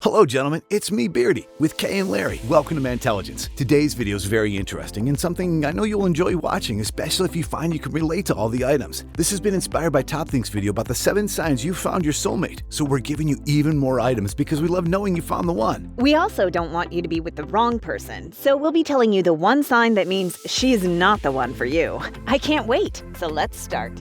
Hello gentlemen, it's me Beardy with Kay and Larry. Welcome to Mantelligence. Today's video is very interesting and something I know you'll enjoy watching, especially if you find you can relate to all the items. This has been inspired by Top Think's video about the 7 signs you found your soulmate, so we're giving you even more items because we love knowing you found the one. We also don't want you to be with the wrong person, so we'll be telling you the one sign that means she's not the one for you. I can't wait, so let's start.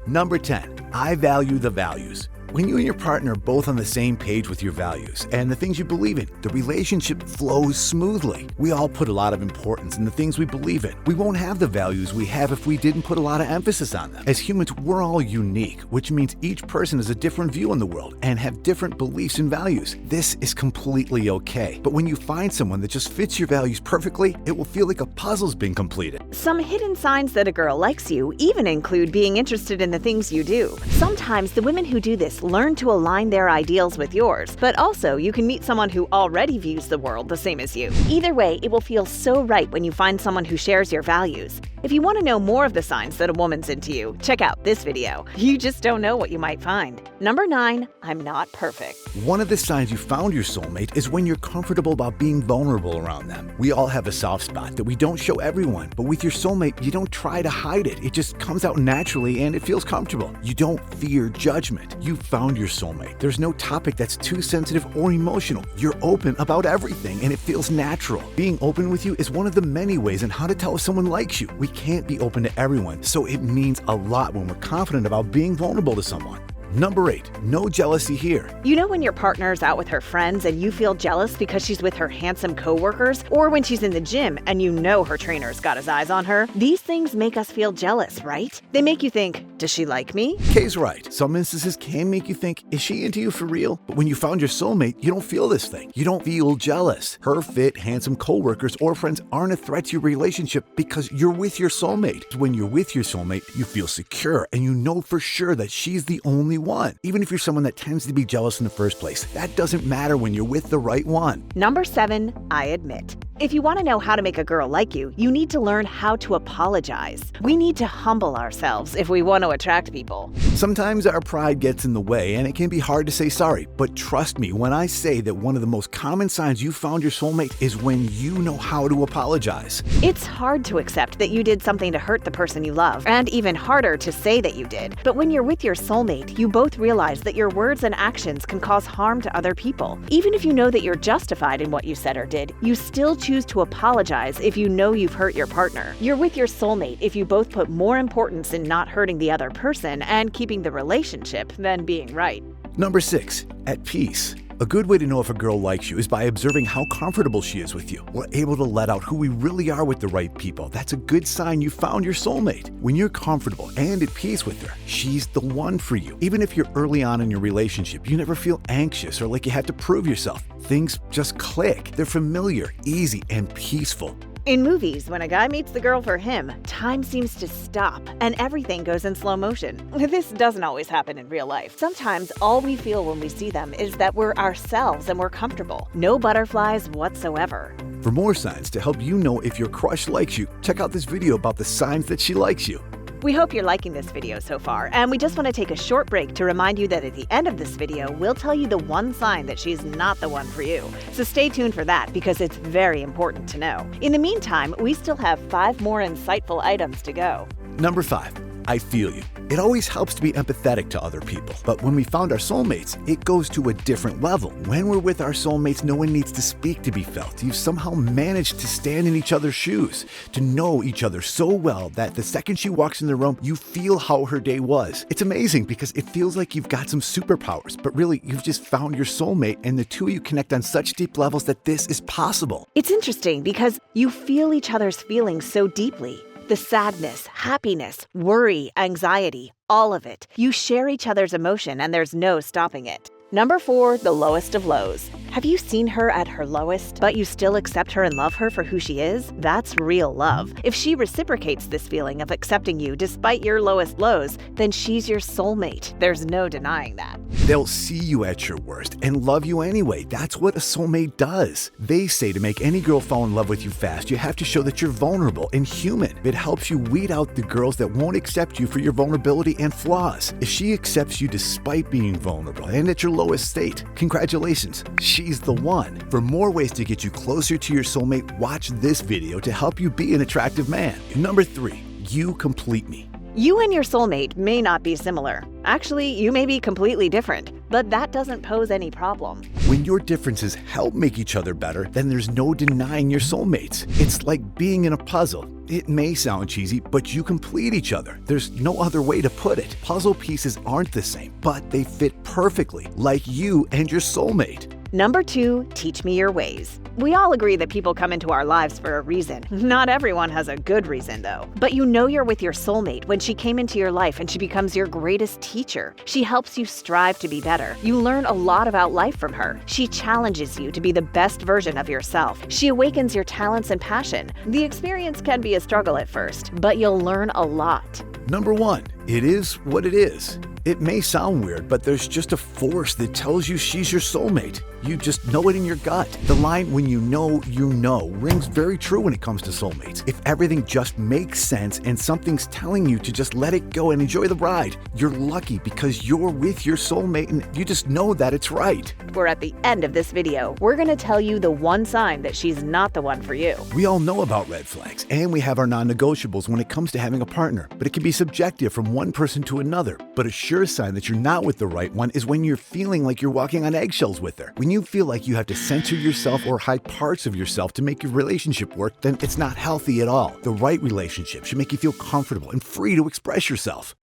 Number 10. I value the values. When you and your partner are both on the same page with your values and the things you believe in, the relationship flows smoothly. We all put a lot of importance in the things we believe in. We won't have the values we have if we didn't put a lot of emphasis on them. As humans, we're all unique, which means each person has a different view on the world and have different beliefs and values. This is completely okay. But when you find someone that just fits your values perfectly, it will feel like a puzzle's been completed. Some hidden signs that a girl likes you even include being interested in the things you do. Sometimes the women who do this learn to align their ideals with yours, but also you can meet someone who already views the world the same as you. Either way, it will feel so right when you find someone who shares your values. If you want to know more of the signs that a woman's into you, check out this video. You just don't know what you might find. Number 9, I'm not perfect. One of the signs you found your soulmate is when you're comfortable about being vulnerable around them. We all have a soft spot that we don't show everyone, but with your soulmate, you don't try to hide it. It just comes out naturally and it feels comfortable. You don't fear judgment. You found your soulmate. There's no topic that's too sensitive or emotional. You're open about everything and it feels natural. Being open with you is one of the many ways in how to tell if someone likes you. We can't be open to everyone, so it means a lot when we're confident about being vulnerable to someone. Number 8, no jealousy here. You know when your partner's out with her friends and you feel jealous because she's with her handsome coworkers, or when she's in the gym and you know her trainer's got his eyes on her? These things make us feel jealous, right? They make you think, does she like me? Kay's right. Some instances can make you think, is she into you for real? But when you found your soulmate, you don't feel this thing. You don't feel jealous. Her fit, handsome coworkers or friends aren't a threat to your relationship because you're with your soulmate. When you're with your soulmate, you feel secure and you know for sure that she's the only one. Even if you're someone that tends to be jealous in the first place, that doesn't matter when you're with the right one. Number 7, I admit. If you want to know how to make a girl like you, you need to learn how to apologize. We need to humble ourselves if we want to attract people. Sometimes our pride gets in the way and it can be hard to say sorry, but trust me when I say that one of the most common signs you found your soulmate is when you know how to apologize. It's hard to accept that you did something to hurt the person you love, and even harder to say that you did. But when you're with your soulmate, you both realize that your words and actions can cause harm to other people. Even if you know that you're justified in what you said or did, you still choose to apologize if you know you've hurt your partner. You're with your soulmate if you both put more importance in not hurting the other person and keeping the relationship than being right. Number 6, at peace. A good way to know if a girl likes you is by observing how comfortable she is with you. We're able to let out who we really are with the right people. That's a good sign you found your soulmate. When you're comfortable and at peace with her, she's the one for you. Even if you're early on in your relationship, you never feel anxious or like you have to prove yourself. Things just click. They're familiar, easy, and peaceful. In movies, when a guy meets the girl for him, time seems to stop and everything goes in slow motion. This doesn't always happen in real life. Sometimes all we feel when we see them is that we're ourselves and we're comfortable. No butterflies whatsoever. For more signs to help you know if your crush likes you, check out this video about the signs that she likes you. We hope you're liking this video so far, and we just want to take a short break to remind you that at the end of this video, we'll tell you the one sign that she's not the one for you. So stay tuned for that because it's very important to know. In the meantime, we still have 5 more insightful items to go. Number 5, I feel you. It always helps to be empathetic to other people, but when we found our soulmates, it goes to a different level. When we're with our soulmates, no one needs to speak to be felt. You've somehow managed to stand in each other's shoes, to know each other so well that the second she walks in the room, you feel how her day was. It's amazing because it feels like you've got some superpowers, but really you've just found your soulmate and the two of you connect on such deep levels that this is possible. It's interesting because you feel each other's feelings so deeply. The sadness, happiness, worry, anxiety, all of it. You share each other's emotion and there's no stopping it. Number 4, the lowest of lows. Have you seen her at her lowest, but you still accept her and love her for who she is? That's real love. If she reciprocates this feeling of accepting you despite your lowest lows, then she's your soulmate. There's no denying that. They'll see you at your worst and love you anyway. That's what a soulmate does. They say to make any girl fall in love with you fast, you have to show that you're vulnerable and human. It helps you weed out the girls that won't accept you for your vulnerability and flaws. If she accepts you despite being vulnerable and at your lowest state. Congratulations, she's the one. For more ways to get you closer to your soulmate, watch this video to help you be an attractive man. Number 3, you complete me. You and your soulmate may not be similar. Actually, you may be completely different, but that doesn't pose any problem. When your differences help make each other better, then there's no denying your soulmates. It's like being in a puzzle. It may sound cheesy, but you complete each other. There's no other way to put it. Puzzle pieces aren't the same, but they fit perfectly, like you and your soulmate. Number 2, teach me your ways. We all agree that people come into our lives for a reason. Not everyone has a good reason, though. But you know you're with your soulmate when she came into your life and she becomes your greatest teacher. She helps you strive to be better. You learn a lot about life from her. She challenges you to be the best version of yourself. She awakens your talents and passion. The experience can be a struggle at first, but you'll learn a lot. Number 1, it is what it is. It may sound weird, but there's just a force that tells you she's your soulmate. You just know it in your gut. The line, when you know, rings very true when it comes to soulmates. If everything just makes sense and something's telling you to just let it go and enjoy the ride, you're lucky because you're with your soulmate and you just know that it's right. We're at the end of this video. We're gonna tell you the one sign that she's not the one for you. We all know about red flags, and we have our non-negotiables when it comes to having a partner, but it can be subjective from one person to another. But a sure sign that you're not with the right one is when you're feeling like you're walking on eggshells with her. When you feel like you have to censor yourself or hide parts of yourself to make your relationship work, then it's not healthy at all. The right relationship should make you feel comfortable and free to express yourself.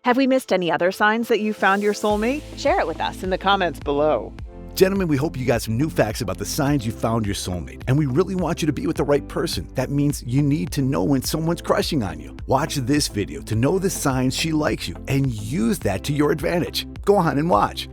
Have we missed any other signs that you found your soulmate? Share it with us in the comments below. Gentlemen, we hope you got some new facts about the signs you found your soulmate, and we really want you to be with the right person. That means you need to know when someone's crushing on you. Watch this video to know the signs she likes you and use that to your advantage. Go on and watch.